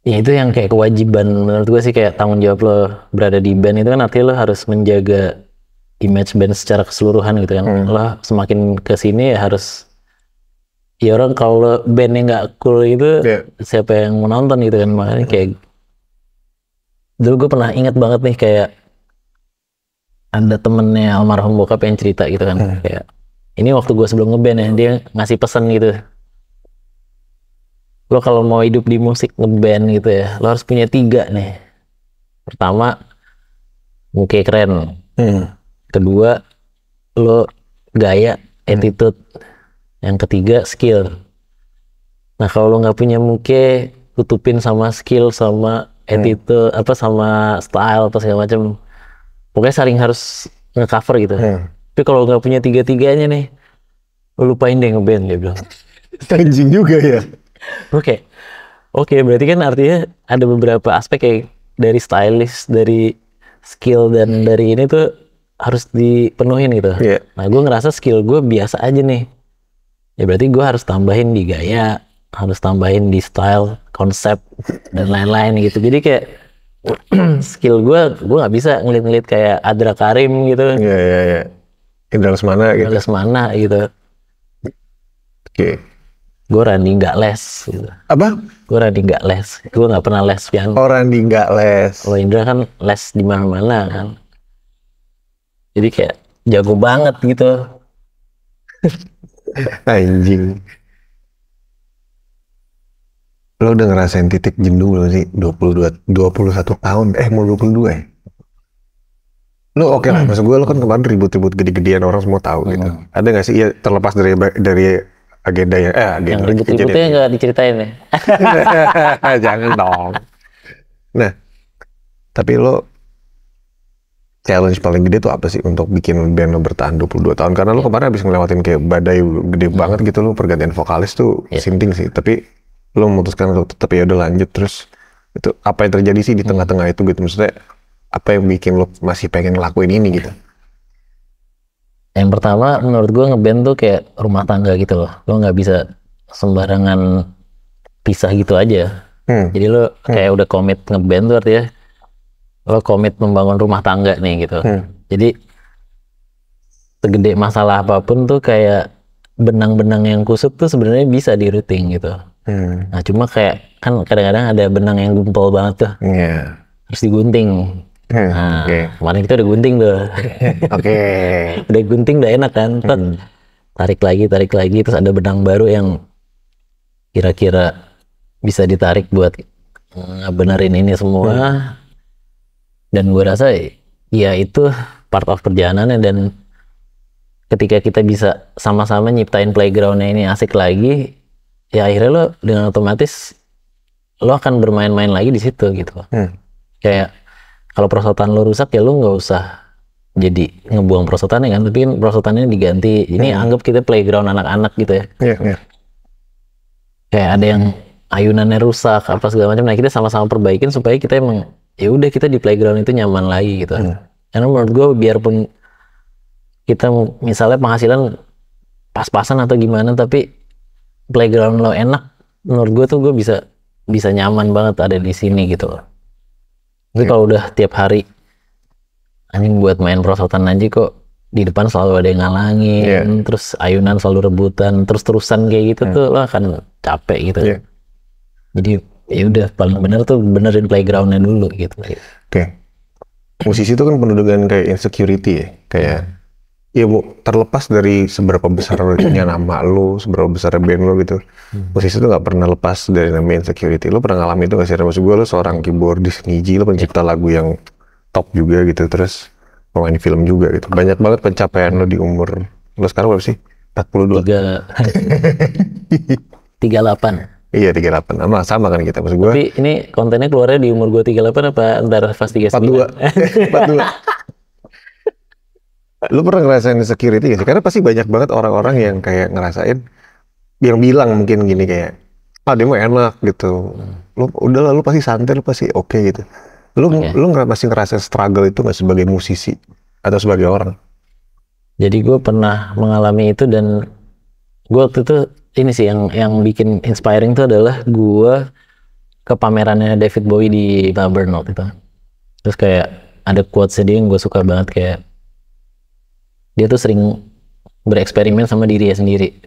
Ya itu yang kayak kewajiban menurut gue sih, kayak tanggung jawab lo berada di band itu kan artinya lo harus menjaga image band secara keseluruhan gitu kan. Lo semakin kesini ya harus, ya orang kalau bandnya nggak cool itu siapa yang mau nonton gitu kan. Makanya kayak dulu gue pernah ingat banget nih, kayak ada temennya almarhum bokap yang cerita gitu kan, kayak ini waktu gue sebelum ngeband ya, dia ngasih pesan gitu, lo kalau mau hidup di musik ngeband gitu ya, lo harus punya 3 nih. Pertama, muka keren. Kedua, lo gaya, attitude. Yang ketiga, skill. Nah kalau lo nggak punya muka, tutupin sama skill, sama attitude, apa sama style, apa segala macam. Pokoknya saling harus nge-cover gitu. Tapi kalau nggak punya 3-tiganya nih, lo lupain deh ngeband, dia bilang. Anjing juga ya. Oke, berarti kan artinya ada beberapa aspek kayak dari stylist, dari skill, dan dari ini tuh harus dipenuhin gitu. Nah gue ngerasa skill gue biasa aja nih, ya berarti gue harus tambahin di gaya, harus tambahin di style, konsep, dan lain-lain gitu. Jadi kayak skill gue nggak bisa ngelit-ngelit kayak Adra Karim gitu. Iya. Indra Lesmana gitu. Lesmana gitu. Gue Randy nggak les gitu. Apa? Gue Randy nggak les. Gue nggak pernah les piano. Oh, Randy nggak les. Kalau Indra kan les di mana-mana kan. Jadi kayak jago banget gitu. Anjing. Lo udah ngerasain titik jenuh belum sih? 21 tahun, mau 22 ya? Lo oke lah, maksud gue lo kan kemarin ribut-ribut gede-gedean orang semua tahu gitu. Ada nggak sih, ya terlepas dari agenda yang, Yang agenda ribut-ributnya nggak diceritain ya? jangan dong. Nah, tapi lo challenge paling gede tuh apa sih untuk bikin band lo bertahan 22 tahun? Karena lo kemarin habis ngelewatin kayak badai gede banget gitu, lo pergantian vokalis tuh sinting sih. Tapi lo memutuskan untuk tetap ya udah lanjut. Terus itu apa yang terjadi sih di tengah-tengah itu gitu? Maksudnya apa yang bikin lo masih pengen ngelakuin ini gitu? Yang pertama menurut gue ngeband tuh kayak rumah tangga gitu loh. Lo nggak bisa sembarangan pisah gitu aja. Jadi lo kayak udah komit ngeband tuh artinya lo komit membangun rumah tangga nih gitu. Jadi segede masalah apapun tuh kayak benang-benang yang kusut tuh sebenarnya bisa di routing gitu. Nah cuma kayak kan kadang-kadang ada benang yang gumpal banget tuh. Harus digunting. Nah kemarin kita udah gunting tuh. Udah gunting udah enak kan. Tarik lagi terus ada benang baru yang kira-kira bisa ditarik buat ngebenerin ini semua. Dan gue rasa ya itu part of perjalanannya, dan ketika kita bisa sama-sama nyiptain playgroundnya ini asik lagi, ya akhirnya lo dengan otomatis lo akan bermain-main lagi di situ gitu. Kayak kalau perosotan lo rusak ya lo nggak usah jadi ngebuang perosotannya kan, tapi kan perosotannya diganti. Ini anggap kita playground anak-anak gitu ya. Kayak ada yang ayunannya rusak apa segala macam, nah kita sama-sama perbaikin supaya kita emang ya udah kita di playground itu nyaman lagi gitu. Karena menurut gue biarpun kita misalnya penghasilan pas-pasan atau gimana, tapi playground lo enak, menurut gue tuh gue bisa nyaman banget ada di sini gitu loh. Tapi kalau udah tiap hari anjing buat main perosotan aja kok di depan selalu ada yang ngalangin, terus ayunan selalu rebutan, terus-terusan kayak gitu tuh lo akan capek gitu. Jadi ya udah paling bener tuh benerin playgroundnya dulu gitu. Musisi itu kan pendudukan kayak insecurity ya, kayak ya terlepas dari seberapa besarnya nama lo, seberapa besar band lo gitu, musisi itu nggak pernah lepas dari namanya insecurity. Lo pernah ngalamin itu nggak sih? Maksud gue lo seorang keyboardist ngiji, lo pencipta lagu yang top juga gitu, terus pemain film juga gitu, banyak banget pencapaian lo di umur lo sekarang berapa sih? 42? 38. Iya 38, sama kan kita, maksud gue. Tapi ini kontennya keluarnya di umur gue 38 apa ntar pas 39? 42. Lu pernah ngerasain insecurity gak sih? Karena pasti banyak banget orang-orang yang kayak ngerasain, yang bilang mungkin gini kayak, dia mah enak gitu. Lu udah lah, lu pasti santai, lu pasti oke gitu. Lu masih ngerasa struggle itu nggak sebagai musisi atau sebagai orang? Jadi gue pernah mengalami itu, dan gue waktu itu ini sih yang bikin inspiring tuh adalah gue ke pamerannya David Bowie di Melbourne waktu itu. Terus kayak ada quotes dia yang gue suka banget, kayak dia tuh sering bereksperimen sama dirinya sendiri.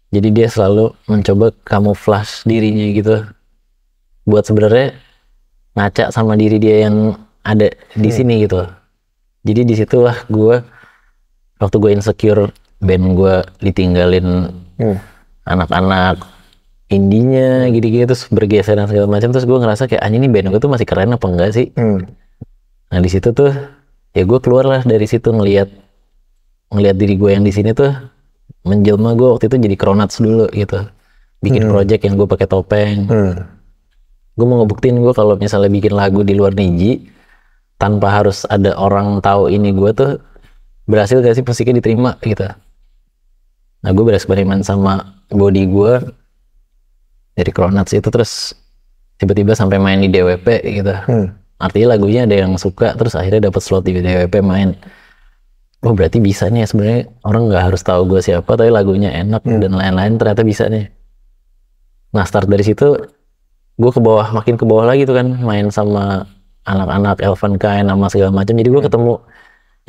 Jadi dia selalu mencoba camouflage dirinya gitu buat sebenarnya ngaca sama diri dia yang ada di sini gitu. Jadi disitulah gue waktu gue insecure band gue ditinggalin anak-anak indinya gitu-gitu, terus bergeser dan segala macam, terus gue ngerasa kayak anjing nih band gue tuh masih keren apa enggak sih. Nah di situ tuh ya gue keluar lah dari situ, ngelihat diri gue yang di sini tuh menjelma. Gue waktu itu jadi Kronats dulu gitu, bikin project yang gue pakai topeng. Gue mau ngebuktiin gue kalau misalnya bikin lagu di luar Niji tanpa harus ada orang tahu ini gue tuh berhasil gak sih musiknya diterima gitu. Nah gue bereksperimen sama body gue dari Kronats itu, terus tiba-tiba sampai main di DWP gitu. Artinya lagunya ada yang suka, terus akhirnya dapat slot di DWP main. Oh berarti bisa nih ya, sebenarnya orang nggak harus tahu gue siapa, tapi lagunya enak dan lain-lain, ternyata bisa nih. Nah start dari situ gue ke bawah, makin ke bawah lagi tuh kan, main sama anak-anak Elven Kind sama segala macam. Jadi gue ketemu,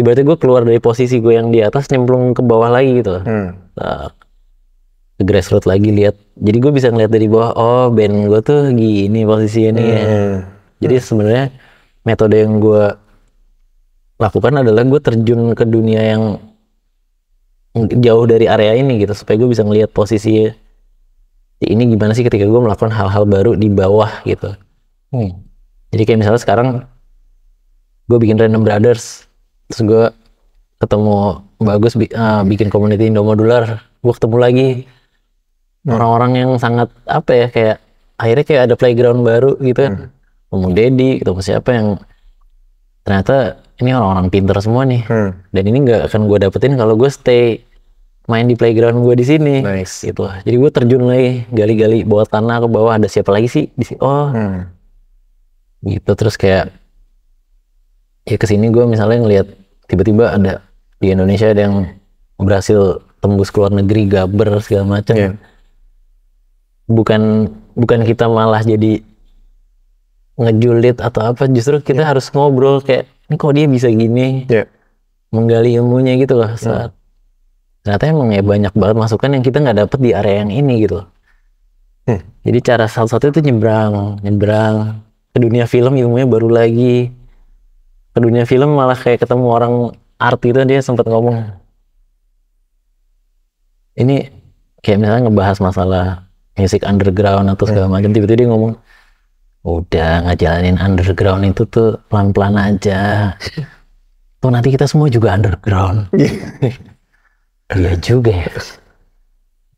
ibaratnya gue keluar dari posisi gue yang di atas nyemplung ke bawah lagi gitu. Ke grassroots lagi lihat. Jadi gue bisa ngeliat dari bawah, oh band gue tuh gini posisinya nih ya. Jadi sebenarnya metode yang gue lakukan adalah gue terjun ke dunia yang jauh dari area ini gitu, supaya gue bisa ngelihat posisinya ini gimana sih ketika gue melakukan hal-hal baru di bawah gitu. Jadi kayak misalnya sekarang gue bikin Random Brothers, terus gue ketemu Bagus bikin community Indomodular, gue ketemu lagi orang-orang yang sangat apa ya, kayak akhirnya kayak ada playground baru gitu kan. Ketemu Dedi, ketemu siapa yang ternyata ini orang-orang pinter semua nih. Dan ini nggak akan gue dapetin kalau gue stay main di playground gue di sini. Nice. Gitu. Jadi gue terjun lagi, gali-gali bawah tanah ke bawah, ada siapa lagi sih di sini? Oh, gitu. Terus kayak ya kesini gue misalnya ngelihat tiba-tiba ada di Indonesia ada yang berhasil tembus ke luar negeri, Gaber segala macam. Yeah. Bukan kita malah jadi ngejulit atau apa, justru kita harus ngobrol kayak ini kok dia bisa gini, menggali ilmunya gitu loh. Saat ternyata emang ya banyak banget masukan yang kita nggak dapet di area yang ini gitu. Jadi cara satu-satu itu nyebrang ke dunia film, ilmunya baru lagi ke dunia film, malah kayak ketemu orang art gitu, dia sempat ngomong ini kayak misalnya ngebahas masalah musik underground atau segala macam, tiba-tiba dia ngomong udah ngejalanin underground itu tuh pelan-pelan aja, tuh nanti kita semua juga underground. Iya juga ya.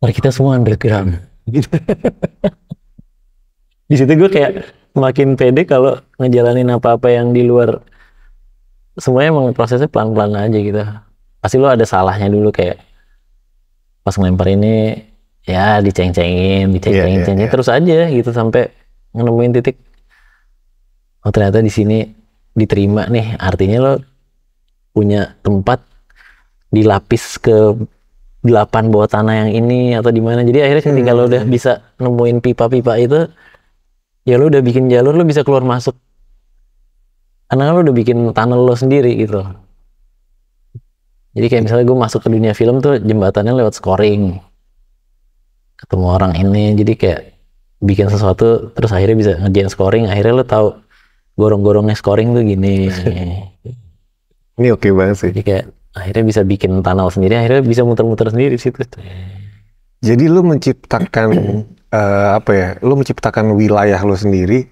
Mari kita semua underground. Gitu. Di situ gue kayak makin pede kalau ngejalanin apa-apa yang di luar. Semuanya emang prosesnya pelan-pelan aja gitu. Pasti lo ada salahnya dulu, kayak pas ngelempar ini ya diceng-cengin terus aja gitu sampai nemuin titik. Oh ternyata di sini diterima nih, artinya lo punya tempat dilapis ke 8 bawah tanah yang ini atau di mana. Jadi akhirnya ketika lo udah bisa nemuin pipa-pipa itu, ya lo udah bikin jalur, lo bisa keluar masuk. Karena lo udah bikin tunnel lo sendiri gitu. Jadi kayak misalnya gue masuk ke dunia film tuh jembatannya lewat scoring. Ketemu orang ini, jadi kayak bikin sesuatu terus akhirnya bisa ngerjain scoring, akhirnya lo tahu gorong-gorongnya scoring tuh gini. Ini oke banget sih. Jadi kayak akhirnya bisa bikin tunnel sendiri, akhirnya bisa muter-muter sendiri di situ. Jadi lu menciptakan apa ya? Lu menciptakan wilayah lu sendiri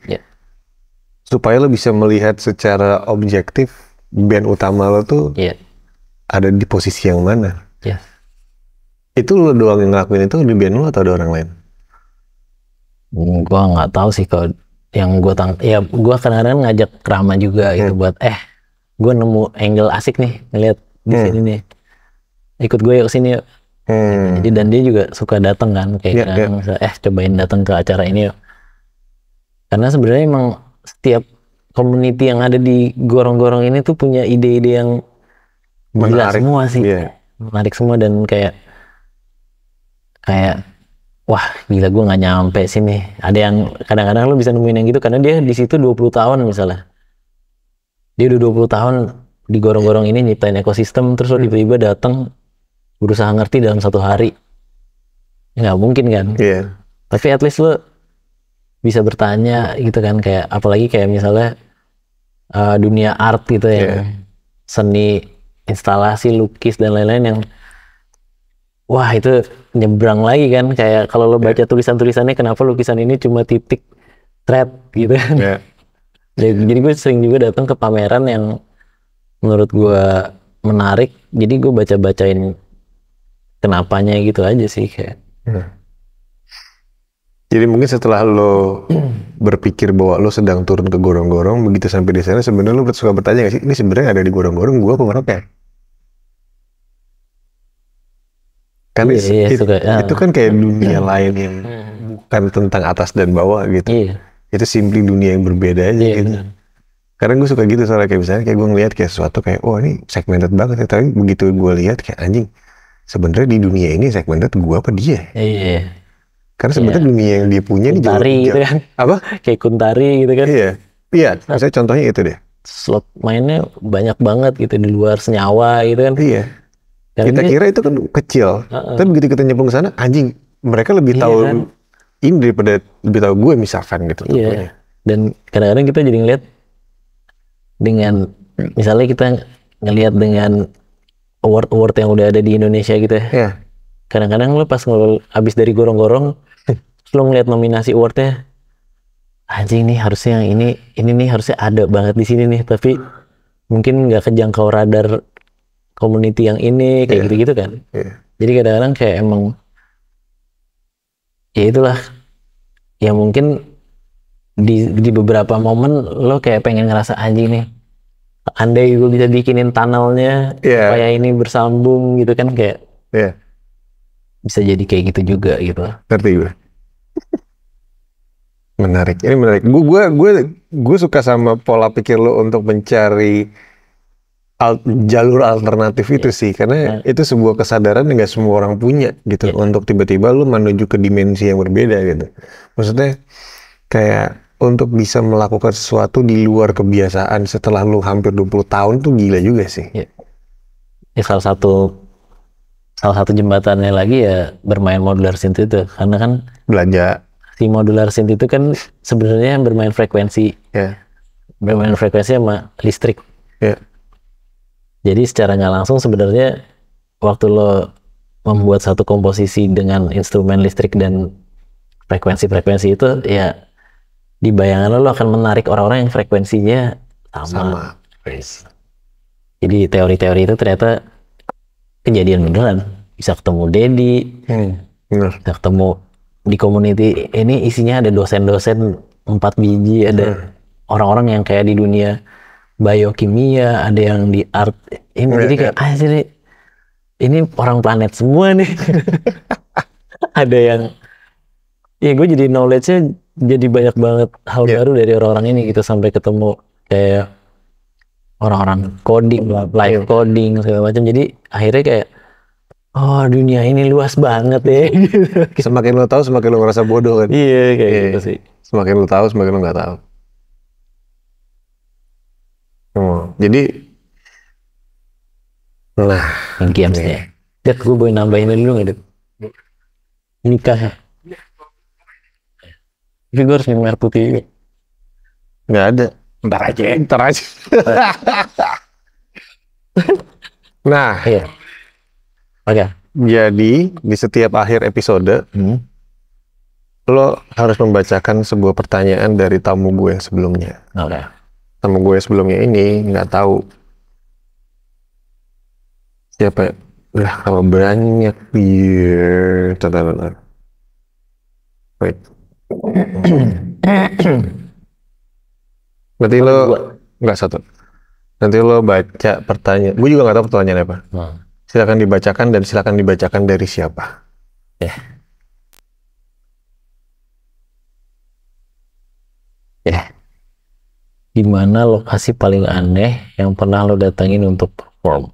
supaya lu bisa melihat secara objektif band utama lo tuh ada di posisi yang mana. Itu lu doang yang ngelakuin itu di band lu atau ada orang lain? Gua nggak tahu sih kalau yang gue ya gue kadang-kadang ngajak Rama juga gitu buat gue nemu angle asik nih ngeliat di sini nih, ikut gue yuk sini yuk. Jadi dan dia juga suka datang kan kayak cobain datang ke acara ini yuk, karena sebenarnya emang setiap community yang ada di gorong-gorong ini tuh punya ide-ide yang gila semua sih, menarik semua, dan kayak wah gila gue nggak nyampe sini. Ada yang kadang-kadang lo bisa nemuin yang gitu karena dia di situ 20 tahun misalnya. Dia udah 20 tahun di gorong-gorong ini nyiptain ekosistem, terus lo tiba-tiba datang berusaha ngerti dalam 1 hari. Nggak mungkin kan? Tapi at least lo bisa bertanya gitu kan, kayak apalagi kayak misalnya dunia art gitu ya, seni, instalasi, lukis dan lain-lain yang wah itu nyebrang lagi kan, kayak kalau lo baca tulisan-tulisannya kenapa lukisan ini cuma titik thread gitu kan. Jadi gue sering juga datang ke pameran yang menurut gue menarik, jadi gue baca-bacain kenapanya gitu aja sih kayak. Jadi mungkin setelah lo berpikir bahwa lo sedang turun ke gorong-gorong, begitu sampai di sana sebenarnya lo suka bertanya nggak sih, ini sebenarnya ada di gorong-gorong gue apa mereka? Kan itu kan kayak dunia lain yang bukan tentang atas dan bawah gitu. Itu simply dunia yang berbeda aja gitu. Karena gue suka gitu, soalnya kayak misalnya kayak gue ngeliat kayak sesuatu kayak ini segmented banget ya, tapi begitu gue lihat kayak anjing, sebenarnya di dunia ini segmented gue apa dia? Karena sebenarnya dunia yang dia punya ini Kuntari gitu kan. Apa? Kayak Kuntari gitu kan. Iya, misalnya contohnya itu deh. Slot mainnya banyak banget gitu di luar senyawa gitu kan. Kita kira itu kan kecil, tapi begitu kita nyemplung ke sana, anjing, mereka lebih tahu ini daripada lebih tahu gue misalkan gitu. Dan kadang-kadang kita jadi ngeliat dengan misalnya kita ngeliat dengan award yang udah ada di Indonesia gitu ya. Kadang-kadang lo pas abis dari gorong-gorong lo ngeliat nominasi awardnya, anjing nih harusnya yang ini nih harusnya ada banget di sini nih, tapi mungkin nggak kejangkau radar community yang ini kayak gitu-gitu kan. Jadi kadang-kadang kayak emang ya itulah, ya mungkin di beberapa momen lo kayak pengen ngerasa anjing nih, andai gue bisa bikinin tunnelnya supaya ini bersambung gitu kan, kayak bisa jadi kayak gitu juga gitu. Ngerti gue. Menarik, ini menarik. Gue suka sama pola pikir lo untuk mencari jalur alternatif itu sih, karena itu sebuah kesadaran yang nggak semua orang punya gitu, untuk tiba-tiba lo menuju ke dimensi yang berbeda gitu. Maksudnya kayak untuk bisa melakukan sesuatu di luar kebiasaan setelah lo hampir 20 tahun tuh gila juga sih. Ya salah satu jembatannya lagi ya bermain modular synth itu, karena kan belanja si modular synth itu kan sebenarnya bermain frekuensi, bermain frekuensi sama listrik. Jadi secara nggak langsung sebenarnya waktu lo membuat satu komposisi dengan instrumen listrik dan frekuensi-frekuensi itu, ya di bayangan lo akan menarik orang-orang yang frekuensinya sama. Jadi teori-teori itu ternyata kejadian beneran. Bisa ketemu Dedi, bisa ketemu di community ini isinya ada dosen-dosen 4 biji, ada orang-orang yang kayak di dunia biokimia, ada yang di art ini, jadi kayak sih ini orang planet semua nih. Ada yang gue jadi knowledge-nya jadi banyak banget hal baru dari orang-orang ini gitu, sampai ketemu kayak orang-orang coding, live coding segala macam. Jadi akhirnya kayak dunia ini luas banget ya. Semakin lo tahu semakin lo ngerasa bodoh kan. Iya kayak gitu sih. Semakin lo tahu semakin lo nggak tahu. Jadi yang gamesnya. Lihat gue boleh nambahin dulu nggak, Dit? Nikah. Tapi gue harus minum air putih. Nggak ada. Ntar aja. Nah, Oke. Jadi di setiap akhir episode lo harus membacakan sebuah pertanyaan dari tamu gue yang sebelumnya. Tamu gue sebelumnya ini nggak tahu siapa. Kalau banyak wait. Nanti lo nggak satu. Nanti lo baca pertanyaan. Gue juga nggak tahu pertanyaan apa. Silakan dibacakan dan silakan dibacakan dari siapa. Di mana lokasi paling aneh yang pernah lo datangin untuk perform?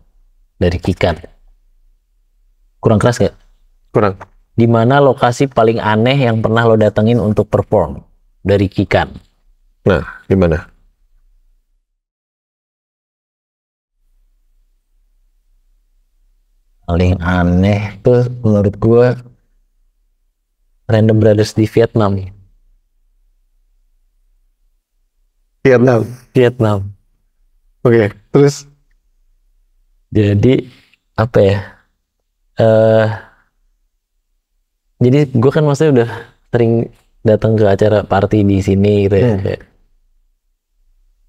Dari Kikan. Kurang keras nggak? Kurang. Di mana lokasi paling aneh yang pernah lo datengin untuk perform? Dari Kikan. Nah, di mana? Paling aneh tuh menurut gue Random Brothers di Vietnam. Oke, terus? Jadi apa ya? Jadi gue kan maksudnya udah sering datang ke acara party di sini gitu ya.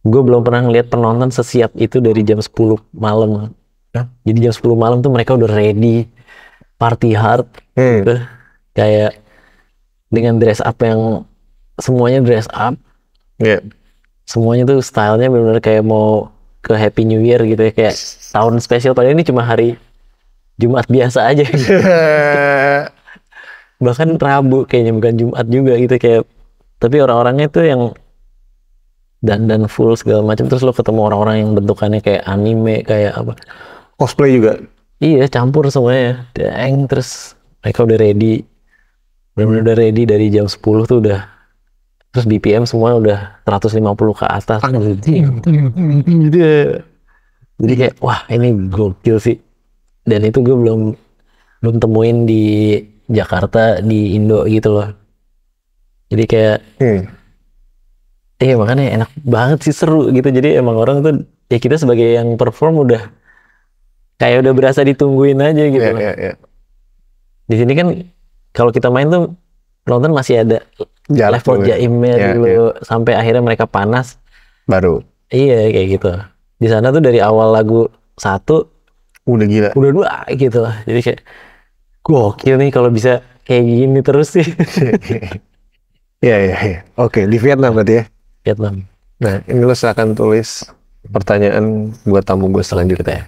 Gue belum pernah ngeliat penonton sesiap itu dari jam 10 malam. Jadi jam 10 malam tuh mereka udah ready, party hard gitu. Kayak dengan dress up yang semuanya dress up. Semuanya tuh stylenya benar-benar kayak mau ke Happy New Year gitu ya, kayak tahun spesial, padahal ini cuma hari Jumat biasa aja. Bahkan Rabu kayaknya, bukan Jumat juga gitu, kayak tapi orang-orangnya tuh yang dandan full segala macam. Terus lo ketemu orang-orang yang bentukannya kayak anime, kayak apa, cosplay juga. Iya, campur semuanya. Terus mereka udah ready, benar-benar udah ready dari jam 10 tuh udah. Terus BPM semua udah 150 ke atas. Jadi kayak wah ini gokil sih. Dan itu gue belum temuin di Jakarta, di Indo gitu loh. Jadi kayak makanya enak banget sih, seru gitu. Jadi emang orang tuh ya, kita sebagai yang perform udah kayak udah berasa ditungguin aja gitu. Di sini kan kalau kita main tuh penonton masih ada Jarak level dulu ya. jaimnya Ya, dulu sampai akhirnya mereka panas. Baru Iya kayak gitu. Di sana tuh dari awal lagu 1 udah gila. udah 2 gitu. Jadi kayak gokil nih kalau bisa kayak gini terus sih. Iya. Oke, di Vietnam berarti ya. Vietnam. Nah, ini lo silakan tulis pertanyaan buat tamu gue selanjutnya.